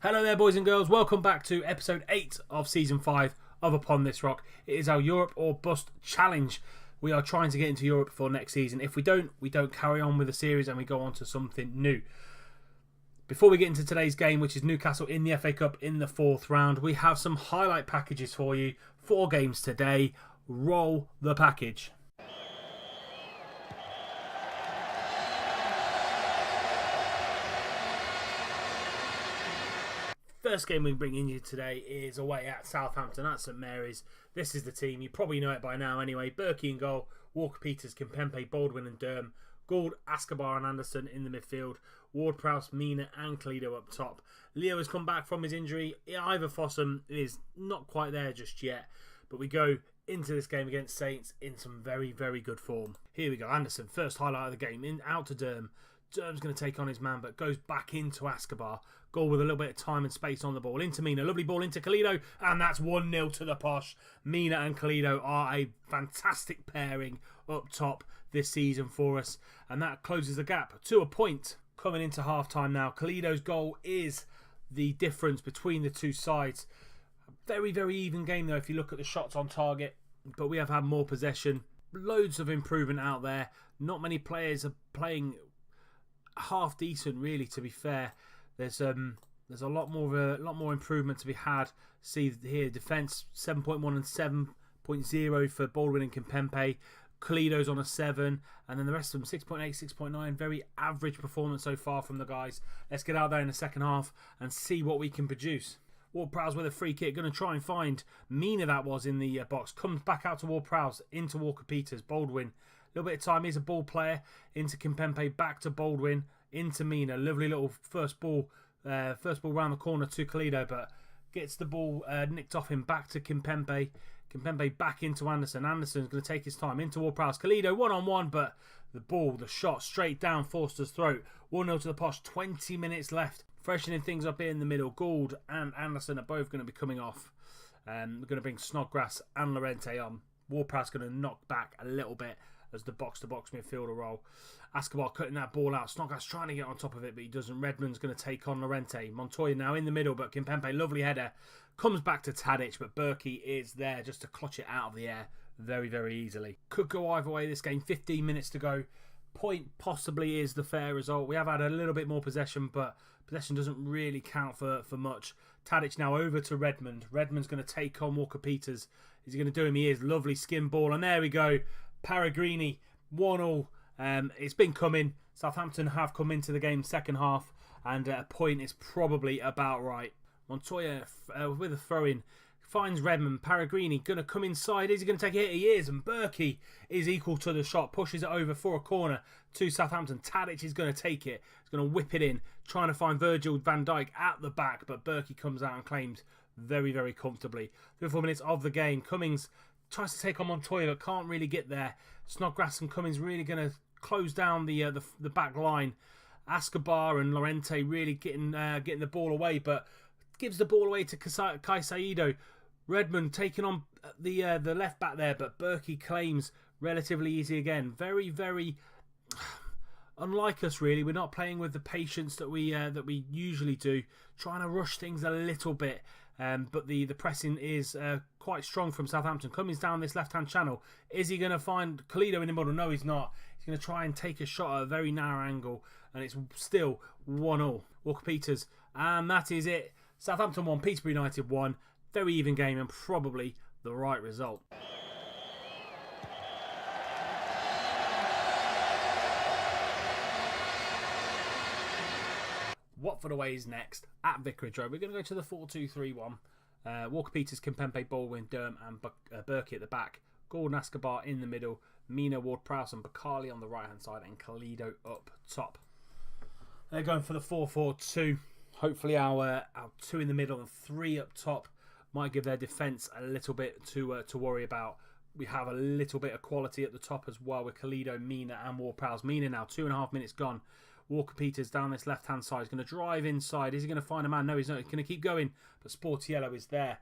Hello there, boys and girls. Welcome back to episode 8 of season 5 of Upon This Rock. It is our Europe or Bust challenge. We are trying to get into Europe for next season. If we don't carry on with the series and we go on to something new. Before we get into today's game, which is Newcastle in the FA Cup in the 4th round, we have some highlight packages for you. 4 games today. Roll the package. First game we bring in you today is away at Southampton at St Mary's. This is the team. You probably know it by now anyway. Berkey in goal, Walker Peters, Kimpembe, Baldwin and Durham. Gould, Escobar and Anderson in the midfield. Ward-Prowse, Mina and Cledo up top. Leo has come back from his injury. Ivor Fossum is not quite there just yet. But we go into this game against Saints in some very, very good form. Here we go. Anderson, first highlight of the game. Out to Durham. Durham's going to take on his man, but goes back into Escobar. Goal with a little bit of time and space on the ball. Into Mina. Lovely ball into Cledo. And that's 1-0 to the Posh. Mina and Cledo are a fantastic pairing up top this season for us. And that closes the gap to a point. Coming into half-time now. Cledo's goal is the difference between the two sides. Very, very even game, though, if you look at the shots on target. But we have had more possession. Loads of improvement out there. Not many players are playing half decent, really, to be fair. There's a lot more improvement to be had. See here, defence 7.1 and 7.0 for Baldwin and Kimpembe. Cledo's on a 7, and then the rest of them 6.8, 6.9. Very average performance so far from the guys. Let's get out there in the second half and see what we can produce. Ward-Prowse with a free kick, going to try and find Mina, that was in the box. Comes back out to Ward-Prowse, into Walker Peters, Baldwin. A little bit of time, he's a ball player, into Kimpembe, back to Baldwin, into Mina. Lovely little first ball round the corner to Cledo, but gets the ball nicked off him, back to Kimpembe. Kimpembe back into Anderson. Anderson's going to take his time into Ward-Prowse. Cledo one-on-one, but the shot straight down Forster's throat. 1-0 to the Posh, 20 minutes left. Freshening things up here in the middle. Gould and Anderson are both going to be coming off. We're going to bring Snodgrass and Lorente on. Ward-Prowse going to knock back a little bit as the box-to-box midfielder role. Escobar cutting that ball out. Snodgrass trying to get on top of it, but he doesn't. Redmond's going to take on Lorente. Montoya now in the middle, but Kimpembe, lovely header. Comes back to Tadic, but Berkey is there just to clutch it out of the air very, very easily. Could go either way this game. 15 minutes to go. Point possibly is the fair result. We have had a little bit more possession, but possession doesn't really count for much. Tadic now over to Redmond. Redmond's going to take on Walker Peters. Is he going to do him? He is. Lovely skin ball. And there we go. Peregrini, 1-0. It's been coming. Southampton have come into the game second half, and a point is probably about right. Montoya with a throw-in finds Redmond. Peregrini going to come inside. Is he going to take a hit? He is. And Berkey is equal to the shot. Pushes it over for a corner to Southampton. Tadic is going to take it. He's going to whip it in. Trying to find Virgil van Dijk at the back. But Berkey comes out and claims very, very comfortably. 3 or 4 minutes of the game. Cummings tries to take on Montoya but can't really get there. Snodgrass and Cummings really going to close down the back line. Escobar and Lorente really getting the ball away, but gives the ball away to Caicedo. Redmond taking on the left back there, but Berkey claims relatively easy again. Very, very unlike us, really. We're not playing with the patience that we usually do. Trying to rush things a little bit, but the pressing is quite strong from Southampton. Coming down this left-hand channel. Is he going to find Cledo in the middle? No, he's not. He's going to try and take a shot at a very narrow angle, and it's still 1-0. Walker Peters, and that is it. Southampton 1, Peterborough United 1. Very even game and probably the right result. Watford away is next at Vicarage Road. We're going to go to the 4-2-3-1. Walker Peters, Kimpembe, Baldwin, Durham and Berkey at the back. Gordon, Escobar in the middle. Mina, Ward-Prowse and Bakali on the right hand side, and Cledo up top. They're going for the 4-4-2. Hopefully our 2 in the middle and 3 up top might give their defence a little bit to worry about. We have a little bit of quality at the top as well with Cledo, Mina and Ward-Prowse. Mina now 2.5 minutes gone. Walker Peters down this left hand side. He's going to drive inside. Is he going to find a man? No, he's not. He's going to keep going, but Sportiello is there.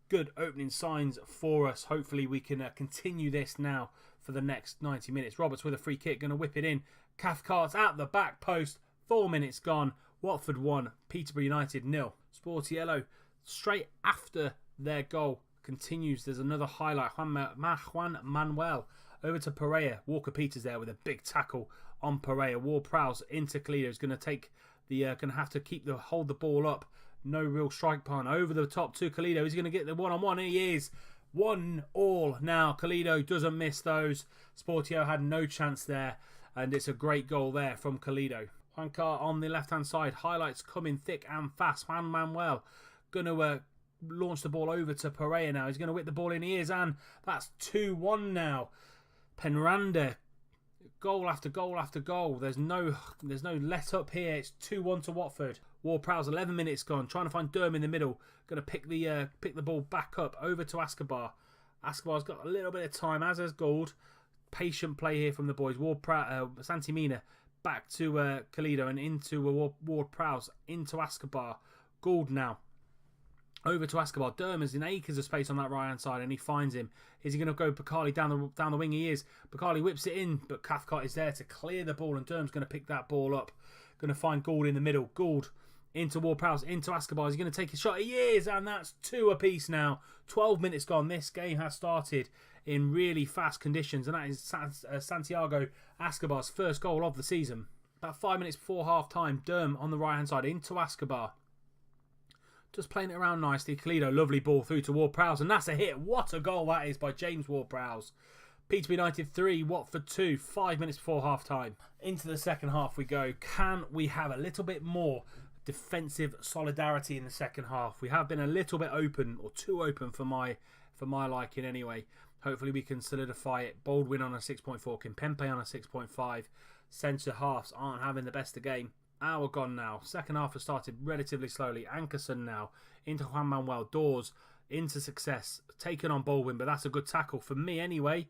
Good opening signs for us. Hopefully we can continue this now for the next 90 minutes. Roberts with a free kick, going to whip it in. Cathcart at the back post. 4 minutes gone. Watford 1, Peterborough United 0. Sportiello, straight after their goal, continues. There's another highlight. Juan Manuel over to Pereira. Walker-Peters there with a big tackle on Pereira. Ward-Prowse into Khalida. Is going to take the going to have to hold the ball up. No real strike partner. Over the top to Khalida. He's going to get the one-on-one. He is 1-1 now. Khalida doesn't miss those. Sportiello had no chance there, and it's a great goal there from Khalida. Juancar on the left-hand side. Highlights coming thick and fast. Juan Manuel going to launch the ball over to Pereira now. He's going to whip the ball in. He is, and that's 2-1 now. Penranda, goal after goal after goal. There's no let up here. It's 2-1 to Watford. Ward-Prowse, 11 minutes gone, trying to find Durham in the middle. Going to pick the ball back up over to Escobar. Escobar's got a little bit of time, as has Gould. Patient play here from the boys. Santimina back to Khalida and into Ward-Prowse, into Escobar. Gould now over to Escobar. Durham is in acres of space on that right hand side, and he finds him. Is he going to go Bakali down the wing? He is. Bakali whips it in, but Cathcart is there to clear the ball, and Durham's going to pick that ball up. Going to find Gould in the middle. Gould into Ward-Prowse, into Escobar. Is he going to take a shot? He is, and that's 2 apiece now. 12 minutes gone. This game has started in really fast conditions, and that is Santiago Escobar's first goal of the season. About 5 minutes before half-time, Durham on the right-hand side into Escobar. Just playing it around nicely. Khalida, lovely ball through to Ward-Prowse, and that's a hit. What a goal that is by James Ward-Prowse. Peterborough United 3, Watford 2, 5 minutes before half-time. Into the second half we go. Can we have a little bit more defensive solidarity in the second half? We have been a little bit open, or too open for my liking anyway. Hopefully we can solidify it. Baldwin on a 6.4, Kimpembe on a 6.5. Centre halves aren't having the best of game. Hour gone now. Second half has started relatively slowly. Ankerson now into Juan Manuel. Dawes into Success. Taken on Baldwin, but that's a good tackle for me anyway.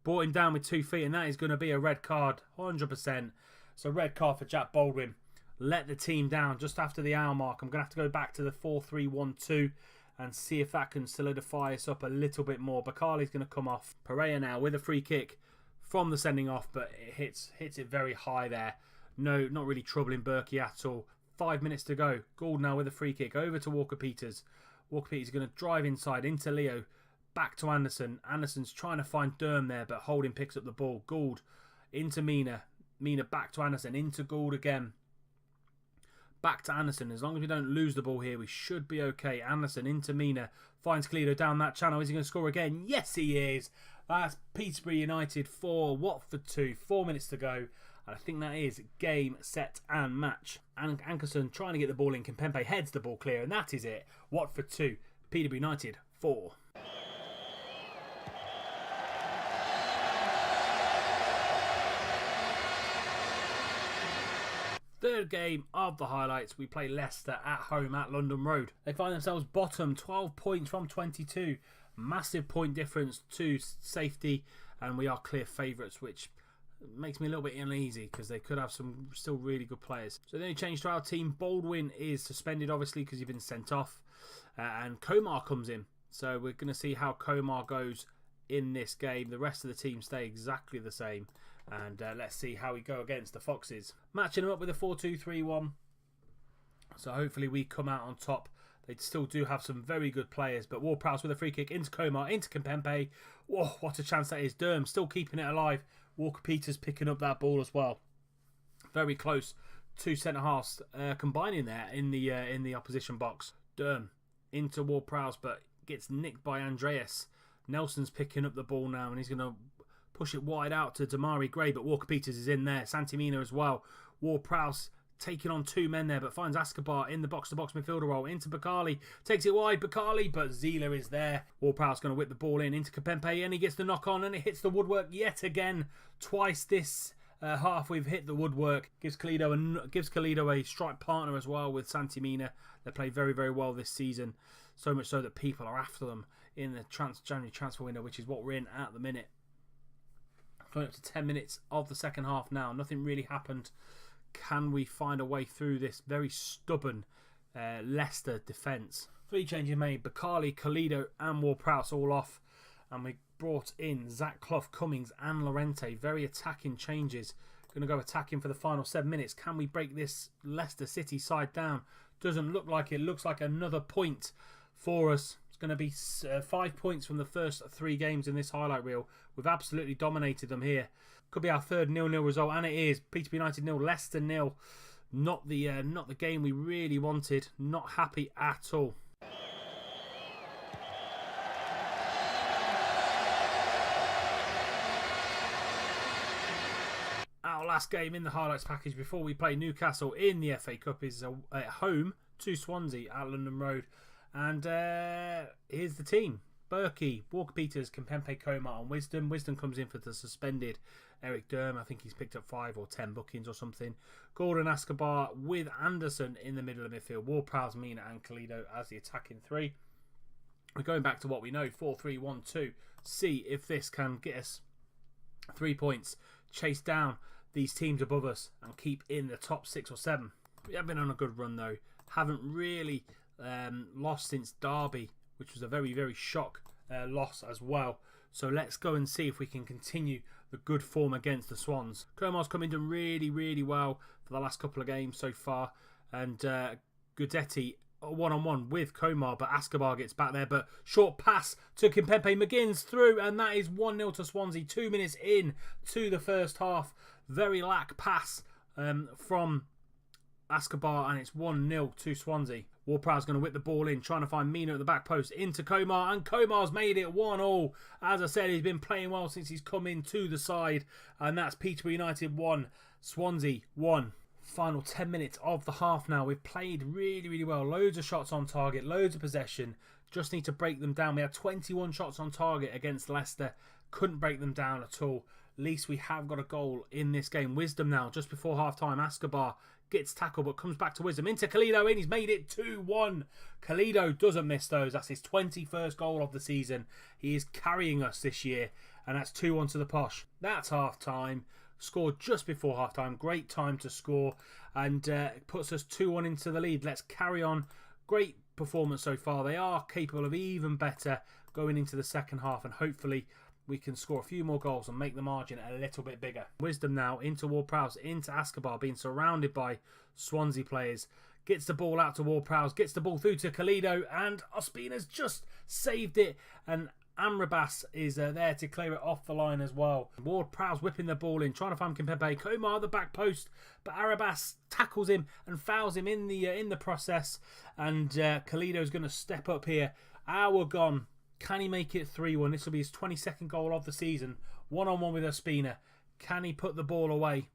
Brought him down with 2 feet, and that is going to be a red card, 100%. So red card for Jack Baldwin. Let the team down just after the hour mark. I'm going to have to go back to the 4-3-1-2 and see if that can solidify us up a little bit more. Bakali's going to come off. Pereira now with a free kick from the sending off, but it hits it very high there. No, not really troubling Berkey at all. 5 minutes to go. Gould now with a free kick over to Walker-Peters. Walker-Peters is going to drive inside into Leo. Back to Anderson. Anderson's trying to find Durham there, but Holding picks up the ball. Gould into Mina. Mina back to Anderson. Into Gould again. Back to Anderson. As long as we don't lose the ball here, we should be okay. Anderson into Mina. Finds Khalida down that channel. Is he going to score again? Yes, he is. That's Peterborough United 4, Watford 2. 4 minutes to go. And I think that is game, set and match. And Ankerson trying to get the ball in. Kimpembe heads the ball clear. And that is it. Watford 2, Peterborough United 4. Third game of the highlights, we play Leicester at home at London Road. They find themselves bottom, 12 points from 22. Massive point difference to safety, and we are clear favourites, which makes me a little bit uneasy because they could have some still really good players. So the only change to our team, Baldwin is suspended obviously because he's been sent off, and Komar comes in. So we're going to see how Komar goes in this game. The rest of the team stay exactly the same. And let's see how we go against the Foxes. Matching them up with a 4-2-3-1. So hopefully we come out on top. They still do have some very good players. But Ward-Prowse with a free kick into Komar, into Kimpembe. Whoa, what a chance that is. Durham still keeping it alive. Walker-Peters picking up that ball as well. Very close. 2 centre-halves combining there in the opposition box. Durham into Ward-Prowse, but gets nicked by Andreas. Nelson's picking up the ball now, and he's going to push it wide out to Damari Gray, but Walker-Peters is in there. Santimina as well. Ward-Prowse taking on 2 men there, but finds Escobar in the box-to-box midfielder role. Into Bakali. Takes it wide, Bakali, but Zila is there. Ward-Prowse going to whip the ball in into Kimpembe, and he gets the knock on, and it hits the woodwork yet again. Twice this half we've hit the woodwork. Gives Khalida a strike partner as well with Santimina. They play very, very well this season. So much so that people are after them in the January transfer window, which is what we're in at the minute. Going up to 10 minutes of the second half now. Nothing really happened. Can we find a way through this very stubborn Leicester defence? 3 changes made. Bakali, Khalida and Ward-Prowse all off. And we brought in Zach Clough, Cummings and Lorente. Very attacking changes. Going to go attacking for the final 7 minutes. Can we break this Leicester City side down? Doesn't look like it. Looks like another point for us. It's going to be 5 points from the first 3 games in this highlight reel. We've absolutely dominated them here. Could be our third 0-0 result, and it is. Peterborough United 0, Leicester 0. Not the game we really wanted. Not happy at all. Our last game in the highlights package before we play Newcastle in the FA Cup is at home to Swansea at London Road. And here's the team. Berkey, Walker-Peters, Kimpembe, Komar and Wisdom. Wisdom comes in for the suspended Eric Durham. I think he's picked up 5 or 10 bookings or something. Gordon, Escobar with Anderson in the middle of midfield. Ward-Prowse, Mina and Kalido as the attacking 3. We're going back to what we know, 4-3-1-2. See if this can get us 3 points. Chase down these teams above us and keep in the top 6 or 7. We have been on a good run though. Haven't really lost since Derby, which was a very, very shock loss as well. So let's go and see if we can continue the good form against the Swans. Komar's come in done really, really well for the last couple of games so far. And Gudetti one-on-one with Komar, but Escobar gets back there. But short pass to Kimpembe, McGinn's through, and that is 1-0 to Swansea. 2 minutes in to the first half. Very lack pass from Escobar, and it's 1-0 to Swansea. Ward-Prowse going to whip the ball in, trying to find Mina at the back post into Komar, and Komar's made it 1-1. As I said, he's been playing well since he's come into the side, and that's Peterborough United 1, Swansea 1. Final 10 minutes of the half now. We've played really, really well. Loads of shots on target, loads of possession. Just need to break them down. We had 21 shots on target against Leicester. Couldn't break them down at all. At least we have got a goal in this game. Wisdom now, just before half-time. Escobar gets tackled, but comes back to Wisdom. Into Kalido, and he's made it 2-1. Kalido doesn't miss those. That's his 21st goal of the season. He is carrying us this year, and that's 2-1 to the Posh. That's half-time. Scored just before half-time. Great time to score, and puts us 2-1 into the lead. Let's carry on. Great performance so far. They are capable of even better going into the second half, and hopefully we can score a few more goals and make the margin a little bit bigger. Wisdom now into Ward-Prowse, into Escobar, being surrounded by Swansea players. Gets the ball out to Ward-Prowse, gets the ball through to Kalido, and Ospina's just saved it. And Amrabat is there to clear it off the line as well. Ward-Prowse whipping the ball in, trying to find Kimpembe. Komar at the back post, but Arabas tackles him and fouls him in the process. And Kalido's going to step up here. Hour gone. Can he make it 3-1? This will be his 22nd goal of the season. One-on-one with Ospina. Can he put the ball away?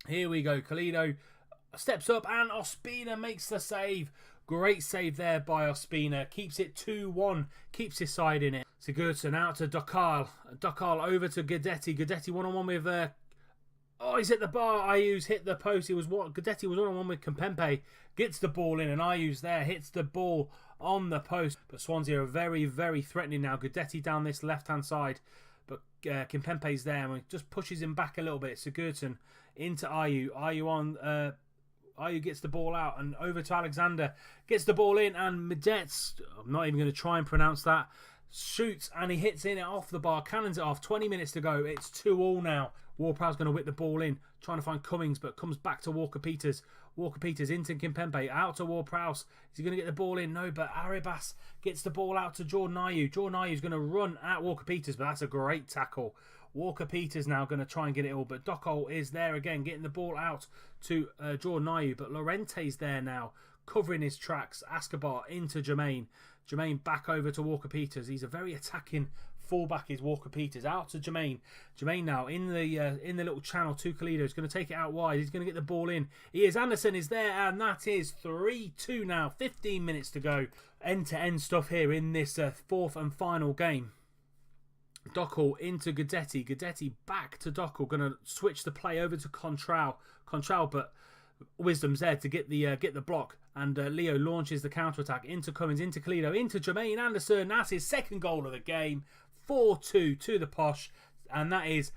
Here we go. Kalido steps up and Ospina makes the save. Great save there by Ospina. Keeps it 2-1. Keeps his side in it. Sigurdsson out to Dokal. Dokal over to Gudetti. Gudetti one-on-one with... oh, he's hit the bar. Ayu's hit the post. Gudetti was one-on-one with Kimpembe. Gets the ball in, and Ayu's there. Hits the ball on the post. But Swansea are very, very threatening now. Gudetti down this left-hand side. But Kimpembe's there, and just pushes him back a little bit. Sigurdsson into Ayu. Ayu gets the ball out and over to Alexander. Gets the ball in, and Medets, I'm not even going to try and pronounce that, shoots, and he hits in it off the bar. Cannons it off. 20 minutes to go. It's 2-2 now. Ward-Prowse going to whip the ball in, trying to find Cummings, but comes back to Walker-Peters. Walker-Peters into Kimpembe, out to Ward-Prowse. Is he going to get the ball in? No, but Arabas gets the ball out to Jordan Ayew. Jordan Ayew's going to run at Walker-Peters, but that's a great tackle. Walker-Peters now going to try and get it all, but Dokal is there again, getting the ball out to Jordan Ayew, but Llorente's there now, covering his tracks. Escobar into Jermaine. Jermaine back over to Walker-Peters. He's a very attacking fullback, is Walker-Peters. Out to Jermaine. Jermaine now in the little channel to Kalido. He's going to take it out wide. He's going to get the ball in. He is. Anderson is there, and that is 3-2 now. 15 minutes to go. End-to-end stuff here in this fourth and final game. Dokal into Gudetti. Gudetti back to Dokal. Going to switch the play over to Contral. But Wisdom's there to get the block. And Leo launches the counter-attack into Cummins, into Kalido, into Jermaine Anderson. That's his second goal of the game. 4-2 to the Posh. And that is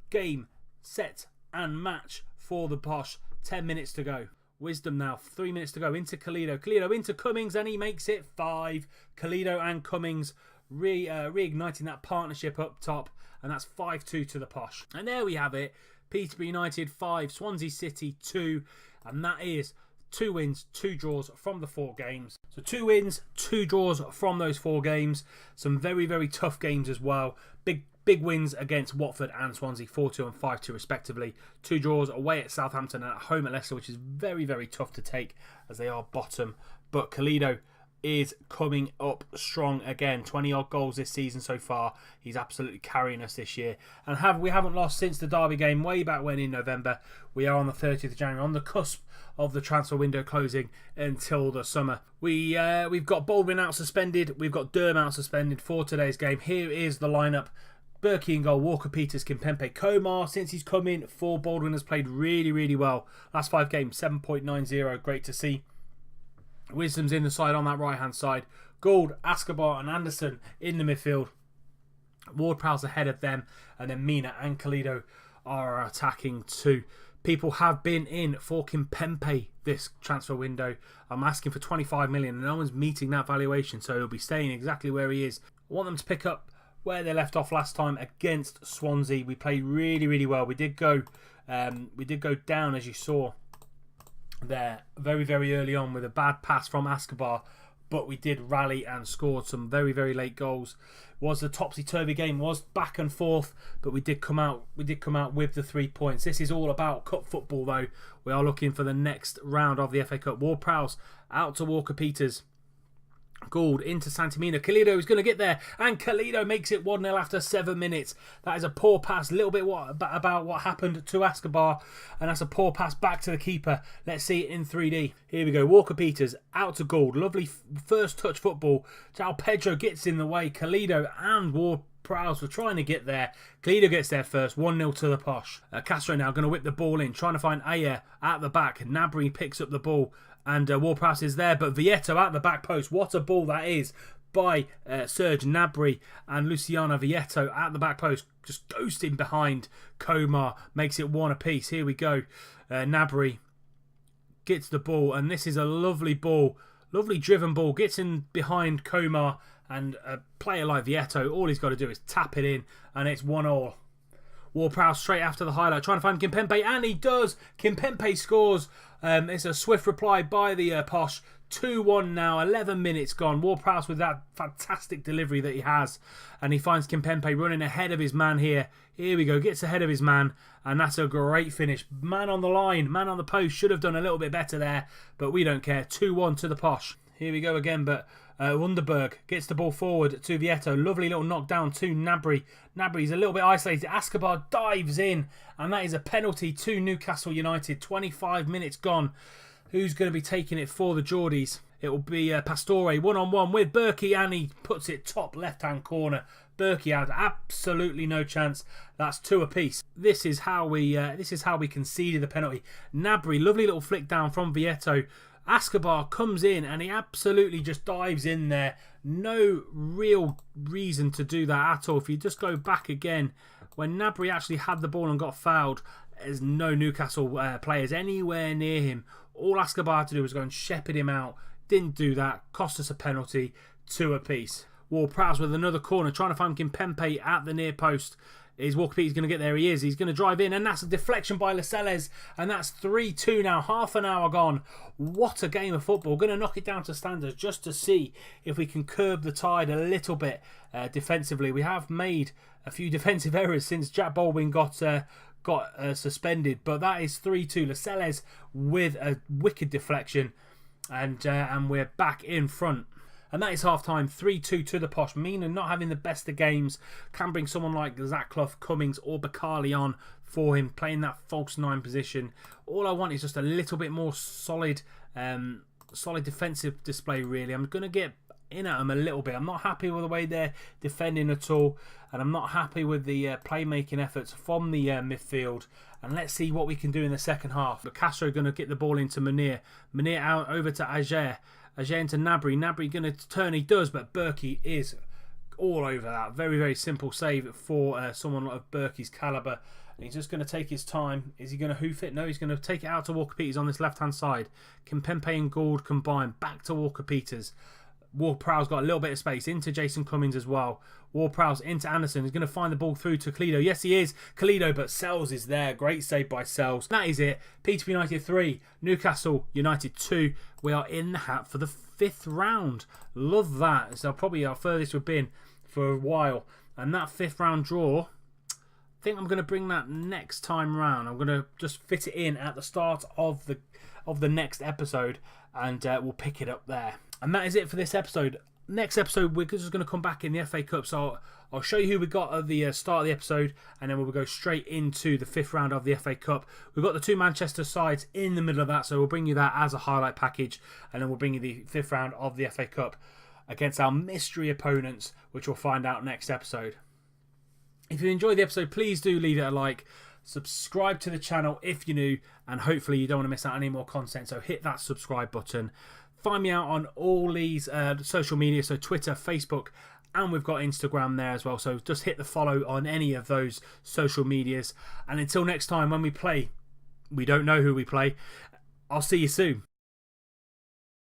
game, set and match for the Posh. 10 minutes to go. Wisdom now, 3 minutes to go. Into Kalido. Kalido into Cummings, and he makes it 5. Kalido and Cummings reigniting that partnership up top, and that's 5-2 to the Posh. And there we have it. Peterborough United 5, Swansea City 2, and that is 2 wins, 2 draws from the 4 games. So 2 wins, 2 draws from those 4 games. Some very, very tough games as well. Big wins against Watford and Swansea, 4-2 and 5-2 respectively. 2 draws away at Southampton and at home at Leicester, which is very, very tough to take as they are bottom. But Calido is coming up strong again. 20 odd goals this season so far. He's absolutely carrying us this year. And we haven't lost since the Derby game way back when in November. We are on the 30th of January, on the cusp of the transfer window closing until the summer. We've got Baldwin out suspended. We've got Durham out suspended for today's game. Here is the lineup. Berkey in goal, Walker Peters, Kimpembe. Komar, since he's come in for Baldwin, has played really, really well. Last 5 games, 7.90. Great to see. Wisdom's in the side on that right-hand side. Gould, Escobar and Anderson in the midfield. Ward-Prowse ahead of them. And then Mina and Calido are attacking too. People have been in for Kimpembe this transfer window. I'm asking for 25 million and no one's meeting that valuation, so he'll be staying exactly where he is. I want them to pick up where they left off last time against Swansea. We played really, really well. We did go down, as you saw there, very, very early on with a bad pass from Escobar, but we did rally and scored some very, very late goals. Was a topsy-turvy game, was back and forth, but we did come out with the 3 points. This is all about cup football though. We are looking for the next round of the FA Cup. Ward-Prowse out to Walker Peters. Gould into Santimina. Calido is going to get there, and Calido makes it 1-0 after 7 minutes. That is a poor pass. A little bit about what happened to Escobar, and that's a poor pass back to the keeper. Let's see it in 3D. Here we go. Walker Peters out to Gould. Lovely first touch football. João Pedro gets in the way. Calido and Ward-Prowse were trying to get there. Calido gets there first. 1-0 to the Posh. Castro now going to whip the ball in, trying to find Ayer at the back. Nabry picks up the ball. And Ward-Prowse is there, but Vieto at the back post. What a ball that is by Serge Gnabry and Luciano Vieto at the back post. Just ghosting behind Komar. Makes it 1 apiece. Here we go. Gnabry gets the ball, and this is a lovely ball. Lovely driven ball. Gets in behind Komar, and a player like Vieto, all he's got to do is tap it in, and it's 1-1. Ward-Prowse straight after the highlight, trying to find Kimpembe, and he does. Kimpembe scores. It's a swift reply by the Posh. 2-1 now, 11 minutes gone. Ward-Prowse with that fantastic delivery that he has, and he finds Kimpembe running ahead of his man here. Here we go, gets ahead of his man, and that's a great finish. Man on the line, man on the post, should have done a little bit better there, but we don't care. 2-1 to the Posh. Here we go again, but Wunderberg gets the ball forward to Vieto. Lovely little knockdown to Gnabry. Gnabry's a little bit isolated. Escobar dives in, and that is a penalty to Newcastle United. 25 minutes gone. Who's going to be taking it for the Geordies? It will be Pastore one-on-one with Berkey, and he puts it top left-hand corner. Berkey had absolutely no chance. That's 2 apiece. This is how we conceded the penalty. Gnabry, lovely little flick down from Vieto. Escobar comes in and he absolutely just dives in there. No real reason to do that at all. If you just go back again, when Gnabry actually had the ball and got fouled, there's no Newcastle players anywhere near him. All Escobar had to do was go and shepherd him out. Didn't do that. Cost us a penalty. 2 apiece. Ward-Prowse with another corner, trying to find Kimpembe at the near post. Is Walker Peters going to get there? He is. He's going to drive in, and that's a deflection by Lascelles, and that's 3-2 now. Half an hour gone. What a game of football. Going to knock it down to standards just to see if we can curb the tide a little bit defensively. We have made a few defensive errors since Jack Baldwin got suspended, but that is 3-2. Lascelles with a wicked deflection, and we're back in front. And that is half-time, 3-2 to the Posh. Mina not having the best of games. Can bring someone like Zach Clough, Cummings or Bakali on for him, playing that false 9 position. All I want is just a little bit more solid defensive display, really. I'm going to get in at them a little bit. I'm not happy with the way they're defending at all, and I'm not happy with the playmaking efforts from the midfield. And let's see what we can do in the second half. But Castro going to get the ball into Munir. Munir out over to Ager. Ager into Gnabry. Gnabry going to turn. He does, but Berkey is all over that. Very, very simple save for someone of Berkey's calibre. And he's just going to take his time. Is he going to hoof it? No, he's going to take it out to Walker Peters on this left-hand side. Kimpembe and Gould combine. Back to Walker Peters. Ward-Prowse got a little bit of space into Jason Cummings as well. Ward-Prowse into Anderson. He's going to find the ball through to Kalido. Yes, he is. Kalido, but Sells is there. Great save by Sells. That is it. Peterborough United 3, Newcastle United 2. We are in the hat for the 5th round. Love that. So probably our furthest we've been for a while. And that 5th round draw, I think I'm going to bring that next time round. I'm going to just fit it in at the start of the next episode, and we'll pick it up there. And that is it for this episode. Next episode, we're just going to come back in the FA Cup. So I'll show you who we got at the start of the episode, and then we'll go straight into the 5th round of the FA Cup. We've got the 2 Manchester sides in the middle of that, so we'll bring you that as a highlight package, and then we'll bring you the 5th round of the FA Cup against our mystery opponents, which we'll find out next episode. If you enjoyed the episode, please do leave it a like. Subscribe to the channel if you're new, and hopefully you don't want to miss out on any more content, so hit that subscribe button. Find me out on all these social media, so Twitter, Facebook, and we've got Instagram there as well, so just hit the follow on any of those social medias. And until next time, when we play, we don't know who we play. I'll see you soon.